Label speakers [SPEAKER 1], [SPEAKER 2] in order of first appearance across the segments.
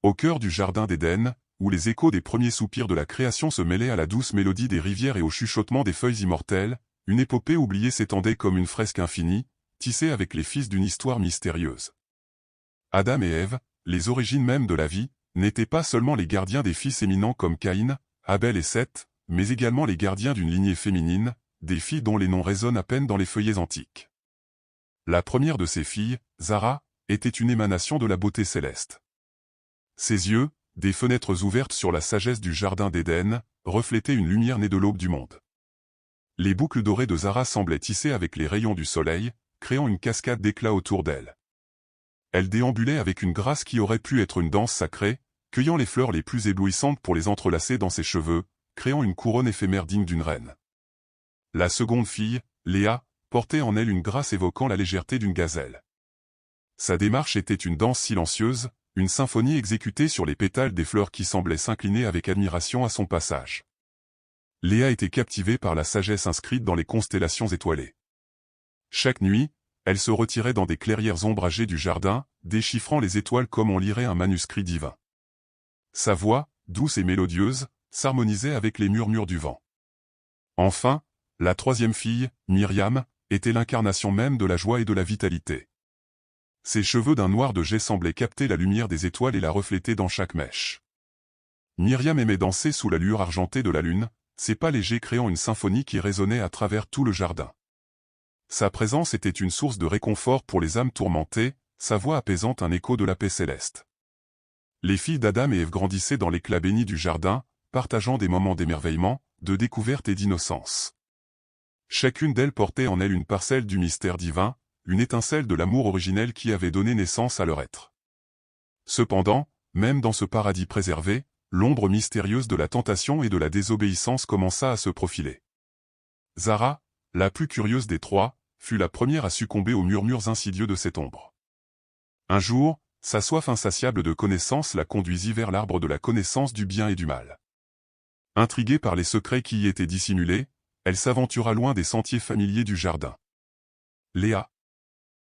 [SPEAKER 1] Au cœur du jardin d'Éden, où les échos des premiers soupirs de la création se mêlaient à la douce mélodie des rivières et au chuchotement des feuilles immortelles, une épopée oubliée s'étendait comme une fresque infinie, tissée avec les fils d'une histoire mystérieuse. Adam et Ève, les origines mêmes de la vie, n'étaient pas seulement les gardiens des fils éminents comme Caïn, Abel et Seth, mais également les gardiens d'une lignée féminine, des filles dont les noms résonnent à peine dans les feuillets antiques. La première de ces filles, Zara, était une émanation de la beauté céleste. Ses yeux, des fenêtres ouvertes sur la sagesse du jardin d'Éden, reflétaient une lumière née de l'aube du monde. Les boucles dorées de Zara semblaient tisser avec les rayons du soleil, créant une cascade d'éclats autour d'elle. Elle déambulait avec une grâce qui aurait pu être une danse sacrée, cueillant les fleurs les plus éblouissantes pour les entrelacer dans ses cheveux, créant une couronne éphémère digne d'une reine. La seconde fille, Léa, portait en elle une grâce évoquant la légèreté d'une gazelle. Sa démarche était une danse silencieuse, une symphonie exécutée sur les pétales des fleurs qui semblaient s'incliner avec admiration à son passage. Léa était captivée par la sagesse inscrite dans les constellations étoilées. Chaque nuit, elle se retirait dans des clairières ombragées du jardin, déchiffrant les étoiles comme on lirait un manuscrit divin. Sa voix, douce et mélodieuse, s'harmonisait avec les murmures du vent. Enfin, la troisième fille, Myriam, était l'incarnation même de la joie et de la vitalité. Ses cheveux d'un noir de jais semblaient capter la lumière des étoiles et la refléter dans chaque mèche. Myriam aimait danser sous la lueur argentée de la lune, ses pas légers créant une symphonie qui résonnait à travers tout le jardin. Sa présence était une source de réconfort pour les âmes tourmentées, sa voix apaisante un écho de la paix céleste. Les filles d'Adam et Ève grandissaient dans l'éclat béni du jardin, partageant des moments d'émerveillement, de découverte et d'innocence. Chacune d'elles portait en elle une parcelle du mystère divin, une étincelle de l'amour originel qui avait donné naissance à leur être. Cependant, même dans ce paradis préservé, l'ombre mystérieuse de la tentation et de la désobéissance commença à se profiler. Zara, la plus curieuse des trois, fut la première à succomber aux murmures insidieux de cette ombre. Un jour, sa soif insatiable de connaissance la conduisit vers l'arbre de la connaissance du bien et du mal. Intriguée par les secrets qui y étaient dissimulés, elle s'aventura loin des sentiers familiers du jardin. Léa,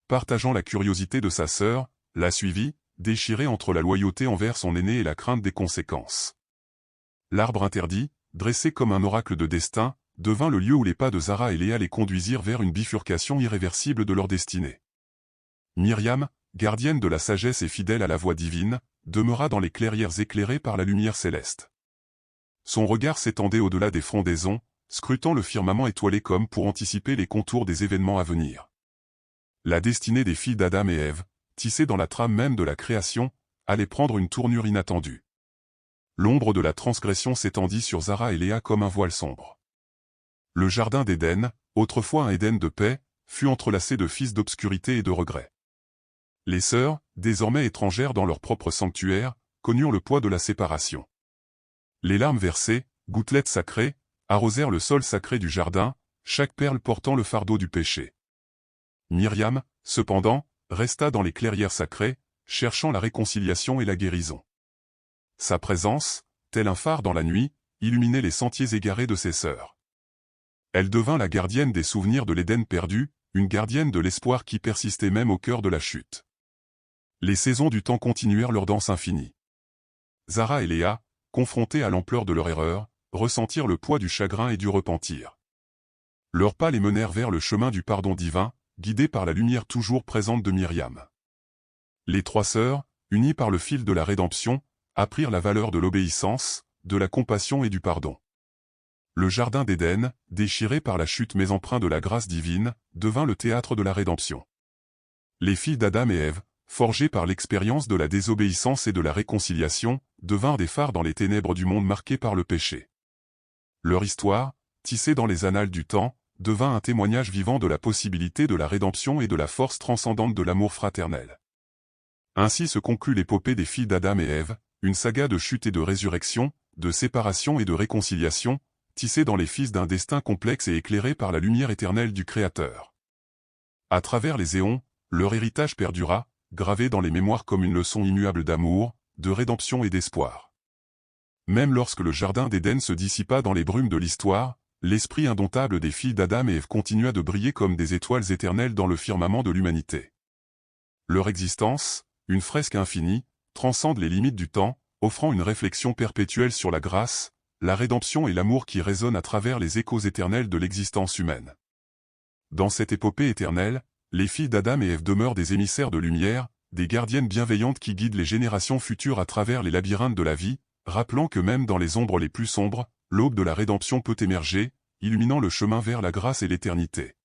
[SPEAKER 1] partageant la curiosité de sa sœur, la suivit, déchirée entre la loyauté envers son aîné et la crainte des conséquences. L'arbre interdit, dressé comme un oracle de destin, devint le lieu où les pas de Zara et Léa les conduisirent vers une bifurcation irréversible de leur destinée. Myriam, gardienne de la sagesse et fidèle à la voix divine, demeura dans les clairières éclairées par la lumière céleste. Son regard s'étendait au-delà des frondaisons, scrutant le firmament étoilé comme pour anticiper les contours des événements à venir. La destinée des filles d'Adam et Ève, tissée dans la trame même de la création, allait prendre une tournure inattendue. L'ombre de la transgression s'étendit sur Zara et Léa comme un voile sombre. Le jardin d'Éden, autrefois un Éden de paix, fut entrelacé de fils d'obscurité et de regret. Les sœurs, désormais étrangères dans leur propre sanctuaire, connurent le poids de la séparation. Les larmes versées, gouttelettes sacrées, arrosèrent le sol sacré du jardin, chaque perle portant le fardeau du péché. Myriam, cependant, resta dans les clairières sacrées, cherchant la réconciliation et la guérison. Sa présence, tel un phare dans la nuit, illuminait les sentiers égarés de ses sœurs. Elle devint la gardienne des souvenirs de l'Éden perdu, une gardienne de l'espoir qui persistait même au cœur de la chute. Les saisons du temps continuèrent leur danse infinie. Zara et Léa, confrontées à l'ampleur de leur erreur, ressentirent le poids du chagrin et du repentir. Leurs pas les menèrent vers le chemin du pardon divin, guidés par la lumière toujours présente de Myriam. Les trois sœurs, unies par le fil de la rédemption, apprirent la valeur de l'obéissance, de la compassion et du pardon. Le jardin d'Éden, déchiré par la chute mais empreint de la grâce divine, devint le théâtre de la rédemption. Les filles d'Adam et Ève, forgées par l'expérience de la désobéissance et de la réconciliation, devinrent des phares dans les ténèbres du monde marqué par le péché. Leur histoire, tissée dans les annales du temps, devint un témoignage vivant de la possibilité de la rédemption et de la force transcendante de l'amour fraternel. Ainsi se conclut l'épopée des filles d'Adam et Ève, une saga de chute et de résurrection, de séparation et de réconciliation, tissée dans les fils d'un destin complexe et éclairé par la lumière éternelle du Créateur. À travers les éons, leur héritage perdura, gravé dans les mémoires comme une leçon immuable d'amour, de rédemption et d'espoir. Même lorsque le jardin d'Éden se dissipa dans les brumes de l'histoire, l'esprit indomptable des filles d'Adam et Ève continua de briller comme des étoiles éternelles dans le firmament de l'humanité. Leur existence, une fresque infinie, transcende les limites du temps, offrant une réflexion perpétuelle sur la grâce, la rédemption et l'amour qui résonnent à travers les échos éternels de l'existence humaine. Dans cette épopée éternelle, les filles d'Adam et Ève demeurent des émissaires de lumière, des gardiennes bienveillantes qui guident les générations futures à travers les labyrinthes de la vie, rappelant que même dans les ombres les plus sombres, l'aube de la rédemption peut émerger, illuminant le chemin vers la grâce et l'éternité.